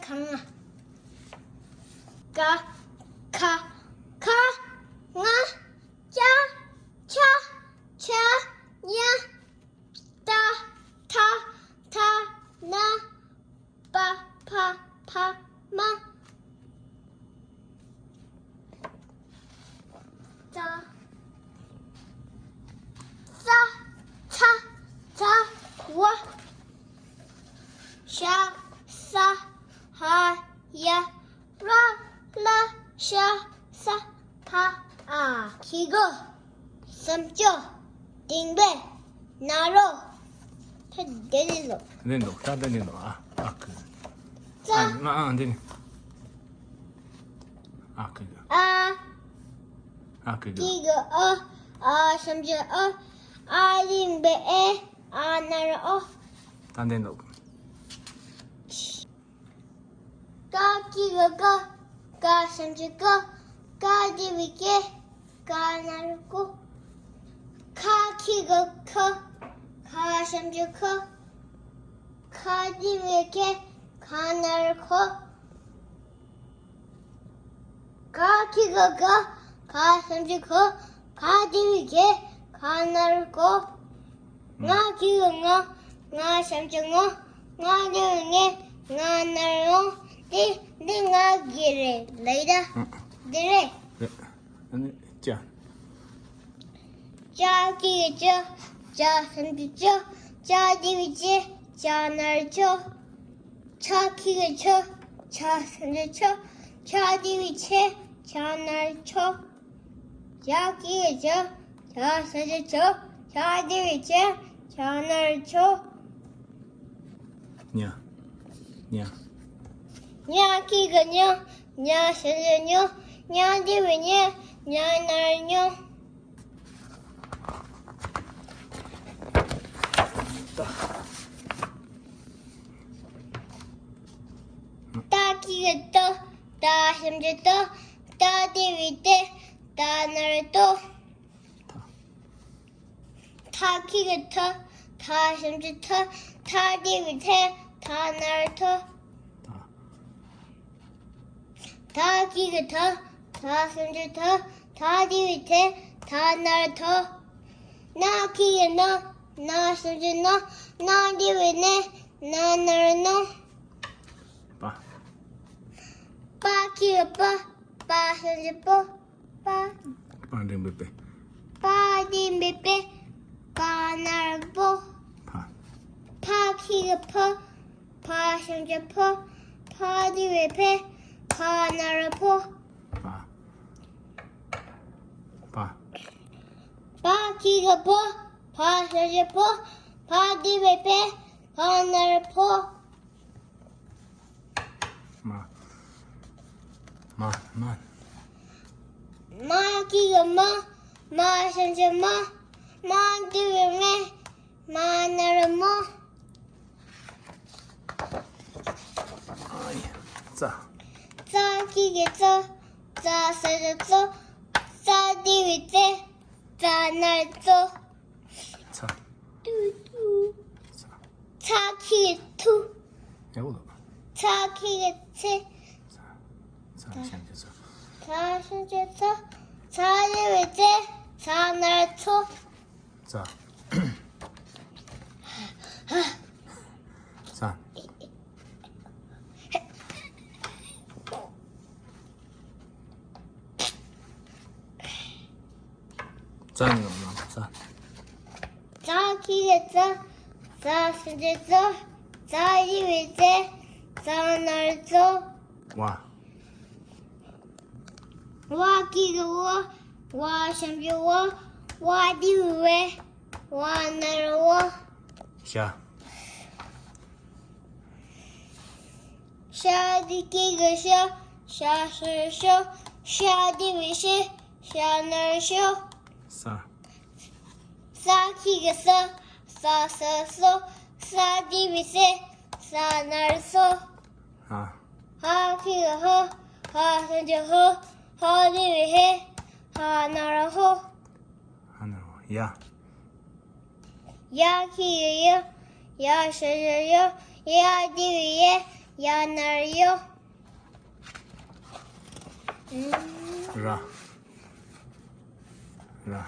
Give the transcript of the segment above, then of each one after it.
강아 가 가 자 차 차 냐 따 타 타 나 빠 파 파 마 자 사 차 자 와 샤 사 하 야 라 라 샤 사 하 아 기거 삼죠 딩배 나로 다 내릴로 出んの歌出ねえのあく자出ねあく아 그 기거 삼죠 딩배 나로 다出んの가 기거 가 삼죠 가 디비게 가 나로 가 기거 가 삼죠 가 디비게 가 나로 가 기거 가 삼죠 가 디비게 가 나로 가 기거 가 삼죠 가 디비게 가 나로 nga gire later dire 자 cha ki cha samji cha divi cha nar cha ki cha samji cha divi cha nar cha ki cha samji cha divi cha nar 냐 냐 키가 냐 samji 냐 divi 냐 nar 다 키가 다 삼지 다 디비 다 날 다 키가 다 삼지 다 디비 다 날 다 키가 다 삼지 다 디비 다 날 나 키가 나 삼지 나 디비 나 날 빠 빠 키가 빠 삼지 빠 빠르베베 빠 디비 빠 날 파 키가 파 삼지 파 디비 파 날 빠 키가 파 삼지 파 디비 파 날 마 키가 마 삼지 마 디비 마 날 자 자 키가 자 삼지 자 디비 자 날 자 뚜뚜 차 키가 투 야구도 차 키가 치 자 시작해서 자 삼지 자 디비 자 날 자 자 짠이 엄마 자 자 키가 자 삼지 자 디비 자 날 와 와 키가 와 삼지 와 디비 와 날 샤 샤 디키가 샤 디비 샤 날 사 사 키가 사 디비 사 날 아 하 키가 하 삼지 하 디비 하 날 하나 야 야 키가 야 삼지 야 디비 やなるよ。ラ。ラ。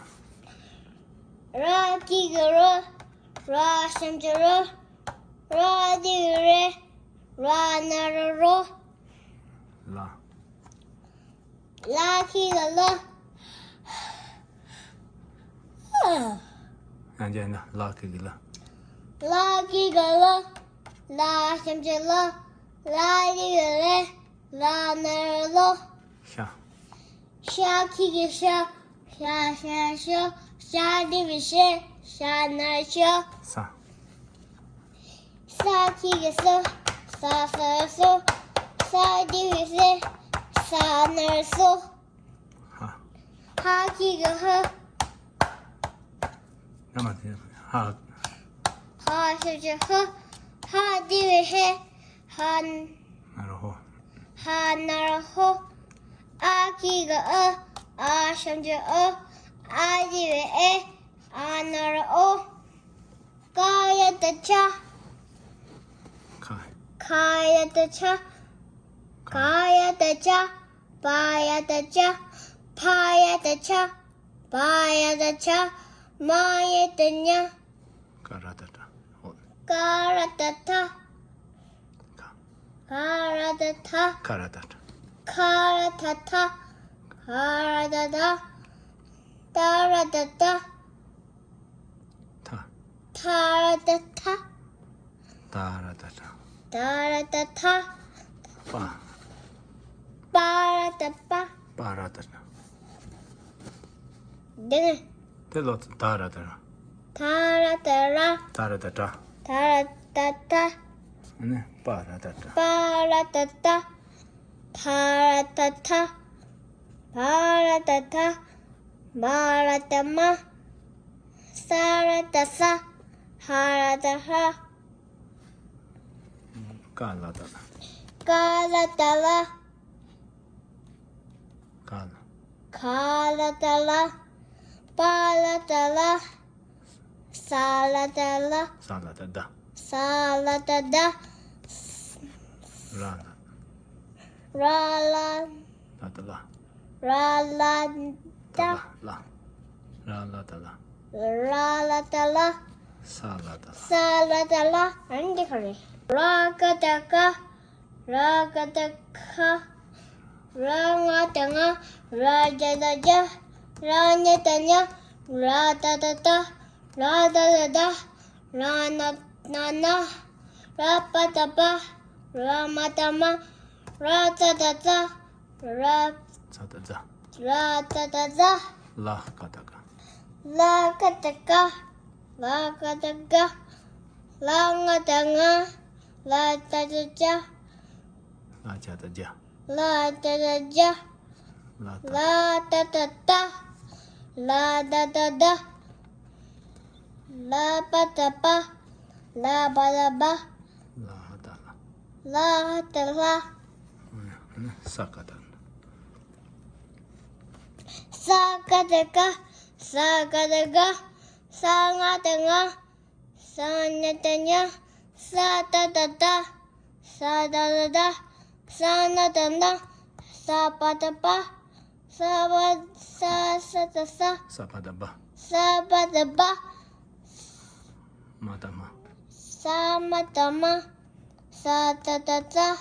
ラキグラ、ラシャンジャラ、ラディレ、ラナルロ、ラ。ラキグラ。なんじゃな、ラキグラ。ラキグラ、ラシャンジャラ、ラディレ、ラナルロ、シャ。シャキグシャ、シャシャシャ、シャディビシェ、シャナルシャ。サ。サキグサ、ササソ、サディビシェ、サナルソ。ハ。ハキグハ、生で。ハ。ハシャジャハ、ハディビシェ、ハなるほど。ハナルホ、アキグア、アシャンジャア、アディビエ、アナルオ、ガヤタチャ、かい。カヤタチャ、カヤタチャ、バヤタチャ、パヤタチャ、バヤタチャ、マヤタニャ、からだだ。ほ。ガラタタ、か。ガラタタ、からだだ。カラタタ、カラタタ、タラタタ、た。タラタタ、たらだだ。タラタタ、パ。パラタパ。パラだだ。でね、で、ロツ、たらだだ。タラタラ、たらだだ。タラタタ、ね、パラだだ。パラタタ、パラタタ、パラタタ、マラタマ、サラタサ、ハラタハ、からだだ。カラタラ、から。カラタラ、パラタラ、サラタラ、さらだだ。サラタダ、らだ。ララ、だだだ。ララダ、ら。らだだ。ララタラ、さらだ。サラタラ、なんでこれラカタカ、ラカタカ、ラガタガ、ラジャダジャ、ラネタニャ、ラタタタ、ラダダダ、ラナナナ、ラパタパ、ラマタマ、ラタタタ、ラさだだ。ラタタタ、らかたか。ラカタカ、ラカタカ、ラガタガ、ラタタジャ、らじゃだじゃ。ラタタジャ、らた。ラタタタ、ラダダダ、ラパタパ、ラバラバ、らだら。ラタラ、ね、さかだ。サカタカ、サカタカ、サガタガ、サネタニャ、サタタタ、サダダダ、サナタナ、サパタパ、サバササタサ、さかだば。サバタバ、まだま。サマタマ、サタタタ、